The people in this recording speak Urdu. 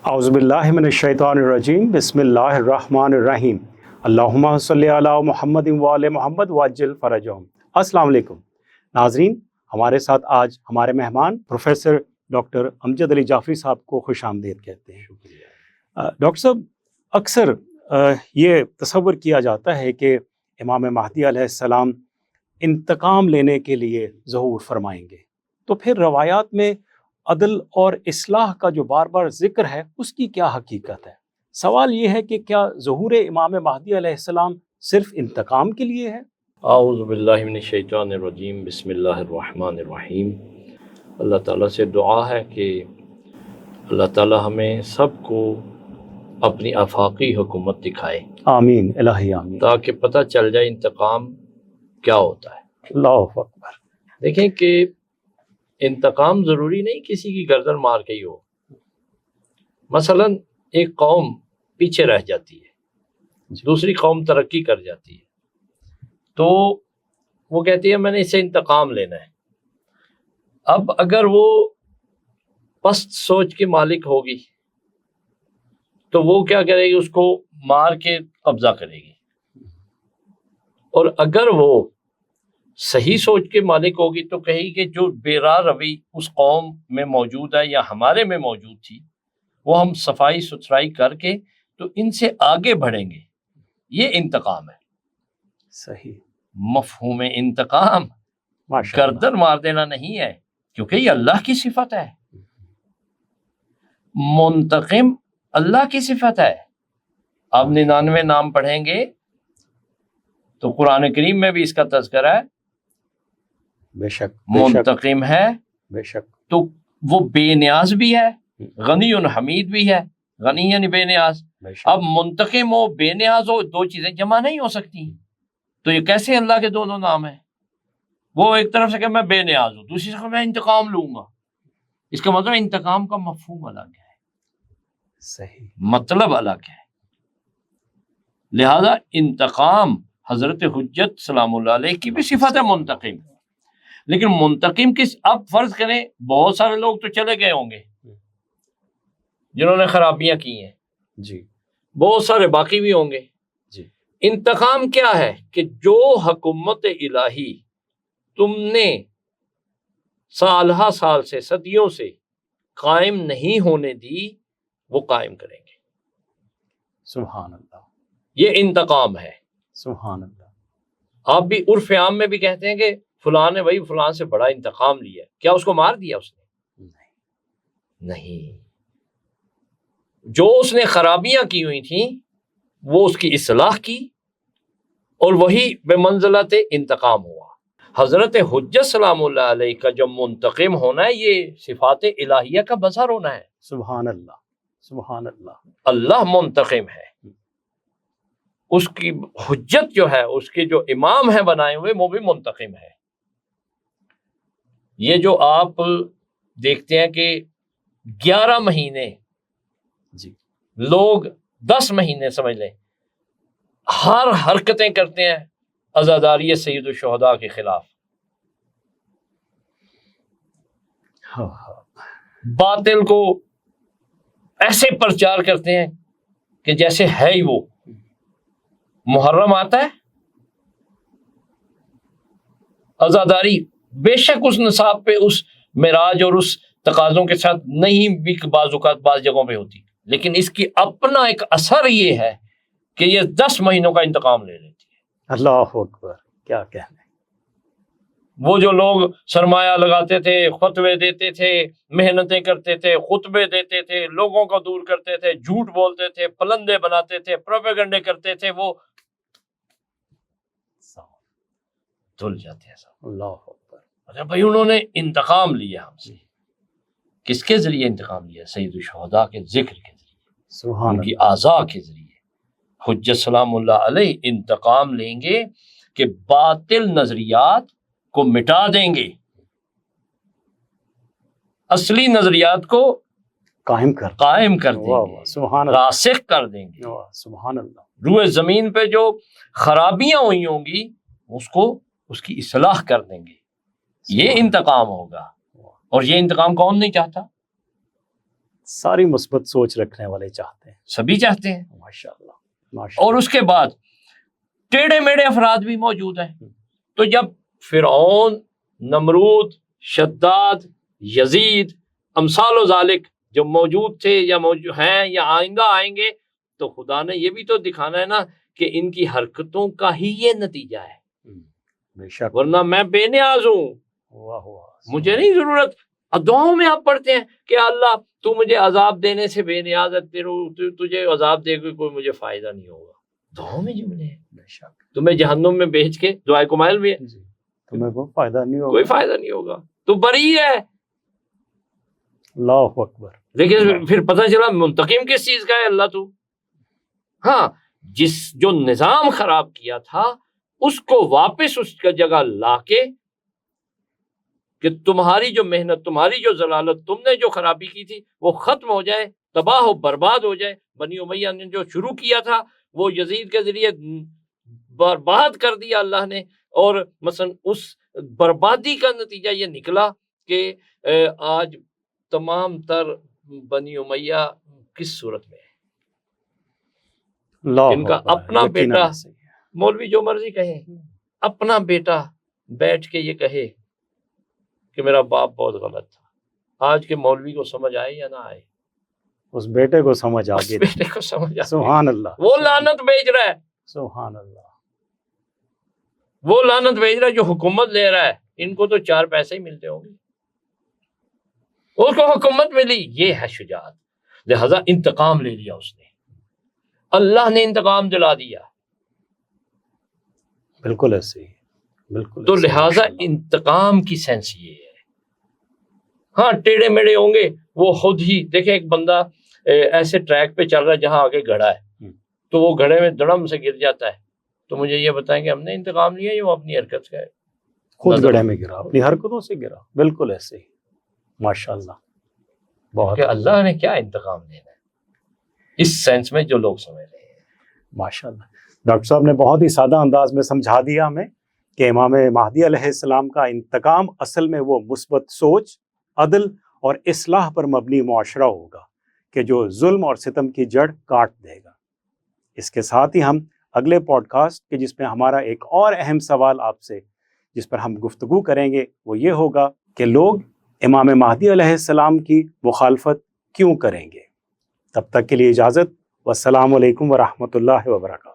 اعوذ باللہ من الشیطان الرجیم بسم اللہ الرحمن الرحیم اللہم صلی علی محمد وآل محمد وعجل فرجہم۔ السلام علیکم ناظرین، ہمارے ساتھ آج ہمارے مہمان پروفیسر ڈاکٹر امجد علی جعفری صاحب کو خوش آمدید کہتے ہیں۔ ڈاکٹر صاحب، اکثر یہ تصور کیا جاتا ہے کہ امام مہدی علیہ السلام انتقام لینے کے لیے ظہور فرمائیں گے، تو پھر روایات میں عدل اور اصلاح کا جو بار بار ذکر ہے اس کی کیا حقیقت ہے؟ سوال یہ ہے کہ کیا ظہور امام مہدی علیہ السلام صرف انتقام کے لیے ہے؟ اعوذ باللہ من الشیطان الرجیم بسم اللہ الرحمن الرحیم۔ اللہ تعالیٰ سے دعا ہے کہ اللہ تعالیٰ ہمیں سب کو اپنی آفاقی حکومت دکھائے، آمین الہی آمین، تاکہ پتہ چل جائے انتقام کیا ہوتا ہے۔ اللہ اکبر۔ دیکھیں کہ انتقام ضروری نہیں کسی کی گردن مار کے ہی ہو۔ مثلا ایک قوم پیچھے رہ جاتی ہے، دوسری قوم ترقی کر جاتی ہے، تو وہ کہتی ہے میں نے اس سے انتقام لینا ہے۔ اب اگر وہ پست سوچ کی مالک ہوگی تو وہ کیا کرے گی؟ اس کو مار کے قبضہ کرے گی، اور اگر وہ صحیح سوچ کے مالک ہوگی تو کہے گی کہ جو بے راہ روی اس قوم میں موجود ہے یا ہمارے میں موجود تھی وہ ہم صفائی ستھرائی کر کے تو ان سے آگے بڑھیں گے۔ یہ انتقام ہے۔ صحیح مفہوم انتقام گردن مار دینا نہیں ہے، کیونکہ یہ اللہ کی صفت ہے۔ منتقم اللہ کی صفت ہے۔ آپ 99 نام پڑھیں گے تو قرآن کریم میں بھی اس کا تذکرہ ہے، بے شک منتقم ہے بے شک، تو وہ بے نیاز بھی ہے، غنی حمید بھی ہے۔ غنی یعنی بے نیاز۔ اب منتقم ہو بے نیاز ہو، دو چیزیں جمع نہیں ہو سکتی، تو یہ کیسے اللہ کے دونوں نام ہیں؟ وہ ایک طرف سے کہ میں بے نیاز ہوں، دوسری سے میں انتقام لوں گا۔ اس کا مطلب انتقام کا مفہوم الگ ہے، صحیح مطلب الگ ہے۔ لہذا انتقام حضرت حجت سلام اللہ علیہ کی بھی صفت ہے منتقم، لیکن منتقم کس؟ اب فرض کریں بہت سارے لوگ تو چلے گئے ہوں گے جنہوں نے خرابیاں کی ہیں، جی، بہت سارے باقی بھی ہوں گے۔ جی، انتقام کیا ہے؟ کہ جو حکومت الہی تم نے سالہ سال سے صدیوں سے قائم نہیں ہونے دی وہ قائم کریں گے۔ سبحان اللہ، یہ انتقام ہے۔ سبحان اللہ۔ آپ بھی عرف عام میں بھی کہتے ہیں کہ فلاں نے بھائی فلاں سے بڑا انتقام لیا، کیا اس کو مار دیا اس نے؟ نہیں، جو اس نے خرابیاں کی ہوئی تھیں وہ اس کی اصلاح کی، اور وہی بے منزلت انتقام ہوا۔ حضرت حجت سلام اللہ علیہ کا جو منتقم ہونا ہے یہ صفات الہیہ کا مظہر ہونا ہے۔ سبحان اللہ، سبحان اللہ۔ اللہ منتقم ہے، اس کی حجت جو ہے، اس کے جو امام ہیں بنائے ہوئے وہ بھی منتقم ہے۔ یہ جو آپ دیکھتے ہیں کہ 11 مہینے جی، لوگ 10 مہینے سمجھ لیں ہر حرکتیں کرتے ہیں عزاداری سید الشہداء کے خلاف، باطل کو ایسے پرچار کرتے ہیں کہ جیسے ہے ہی وہ۔ محرم آتا ہے، عزاداری بے شک اس نصاب پہ، اس معراج اور اس تقاضوں کے ساتھ نہیں بھی بعض اوقات بعض جگہوں پہ ہوتی، لیکن اس کی اپنا ایک اثر یہ ہے کہ یہ 10 مہینوں کا انتقام لے لیتی ہے۔ اللہ اکبر، کیا کہنے۔ وہ جو لوگ سرمایہ لگاتے تھے، خطبے دیتے تھے، محنتیں کرتے تھے، خطبے دیتے تھے، لوگوں کو دور کرتے تھے، جھوٹ بولتے تھے، پلندے بناتے تھے، پروپیگنڈے کرتے تھے، وہ دھل جاتے ہیں سب۔ اللہ اکبر۔ اچھا بھائی، انہوں نے انتقام لیا ہم سے، کس کے ذریعے انتقام لیا؟ سید الشہداء کے ذکر کے ذریعے، سبحان ان کی اعضاء کے ذریعے۔ حجت سلام اللہ علیہ انتقام لیں گے کہ باطل نظریات کو مٹا دیں گے، اصلی نظریات کو قائم کر دیں گے، سبحان اللہ، راسخ کر دیں گے۔ سبحان اللہ۔ روئے زمین پہ جو خرابیاں ہوئی ہوں گی اس کی اصلاح کر دیں گے۔ یہ انتقام ہوگا، اور یہ انتقام کون نہیں چاہتا؟ ساری مثبت سوچ رکھنے والے چاہتے ہیں، سبھی چاہتے ہیں. ماشاءاللہ ماشاءاللہ. اور اس کے بعد ٹیڑھے میڑھے افراد بھی موجود ہیں. تو جب فرعون، نمرود، شداد، یزید، امثال و ذالک جو موجود تھے یا موجود ہیں یا آئندہ آئیں گے، تو خدا نے یہ بھی تو دکھانا ہے نا کہ ان کی حرکتوں کا ہی یہ نتیجہ ہے. بے شک. ورنہ میں بے نیاز ہوں، واہ واہ. مجھے نہیں ضرورت. دعاؤں میں آپ پڑھتے ہیں کہ اللہ تو مجھے عذاب دینے سے بے نیاز ہے، تجھے عذاب دے کے کوئی مجھے فائدہ نہیں ہوگا. دعاؤں میں جملے ہیں. بے شک. تمہیں جہنم میں بھیج کے دعائے کمائل بھی ہے، جی تمہیں کوئی فائدہ نہیں ہوگا، کوئی فائدہ نہیں ہوگا، تو بری ہے. اللہ اکبر. لیکن پھر پتہ چلا منتقم کس چیز کا ہے اللہ تو. ہاں، جو نظام خراب کیا تھا اس کو واپس اس کا جگہ لا کے کہ تمہاری جو محنت، تمہاری جو ضلالت، تم نے جو خرابی کی تھی وہ ختم ہو جائے، تباہ و برباد ہو جائے. بنی امیہ نے جو شروع کیا تھا وہ یزید کے ذریعے برباد کر دیا اللہ نے. اور مثلا اس بربادی کا نتیجہ یہ نکلا کہ آج تمام تر بنی امیہ کس صورت میں ہے. ان کا اپنا بیٹا، مولوی جو مرضی کہے، اپنا بیٹا بیٹھ کے یہ کہے کہ میرا باپ بہت غلط تھا. آج کے مولوی کو سمجھ آئے یا نہ آئے؟ اس بیٹے کو سمجھ آ گئی. بیٹے کو سمجھ آ. سبحان اللہ. وہ لعنت بھیج رہا ہے، سبحان اللہ. وہ لعنت بھیج رہا ہے جو حکومت لے رہا ہے. ان کو تو 4 پیسے ہی ملتے ہوں گے، اس کو حکومت ملی. یہ ہے شجاعت. لہذا انتقام لے لیا اس نے، اللہ نے انتقام دلا دیا. بالکل ایسے ہی، بالکل. تو لہذا انتقام کی سینس یہ ہے. ہاں ٹیڑھے میڑھے ہوں گے، وہ خود ہی دیکھیں. ایک بندہ ایسے ٹریک پہ چل رہا ہے جہاں آگے گڑھا ہے، تو وہ گڑھے میں دڑم سے گر جاتا ہے. تو مجھے یہ بتائیں کہ ہم نے انتقام لیا یا وہ اپنی حرکت کا ہے؟ خود گڑھے میں گرا، اپنی حرکتوں سے گرا. بالکل ایسے ہی. ماشاءاللہ. بہت. کہ اللہ نے کیا انتقام لینا ہے اس سینس میں جو لوگ سمجھ رہے ہیں. ماشاءاللہ. ڈاکٹر صاحب نے بہت ہی سادہ انداز میں سمجھا دیا ہمیں کہ امام مہدی علیہ السلام کا انتقام اصل میں وہ مثبت سوچ، عدل اور اصلاح پر مبنی معاشرہ ہوگا کہ جو ظلم اور ستم کی جڑ کاٹ دے گا. اس کے ساتھ ہی ہم اگلے پوڈ کاسٹ کے جس میں ہمارا ایک اور اہم سوال آپ سے جس پر ہم گفتگو کریں گے وہ یہ ہوگا کہ لوگ امام مہدی علیہ السلام کی مخالفت کیوں کریں گے. تب تک کے لیے اجازت. والسلام علیکم ورحمۃ اللہ وبرکاتہ.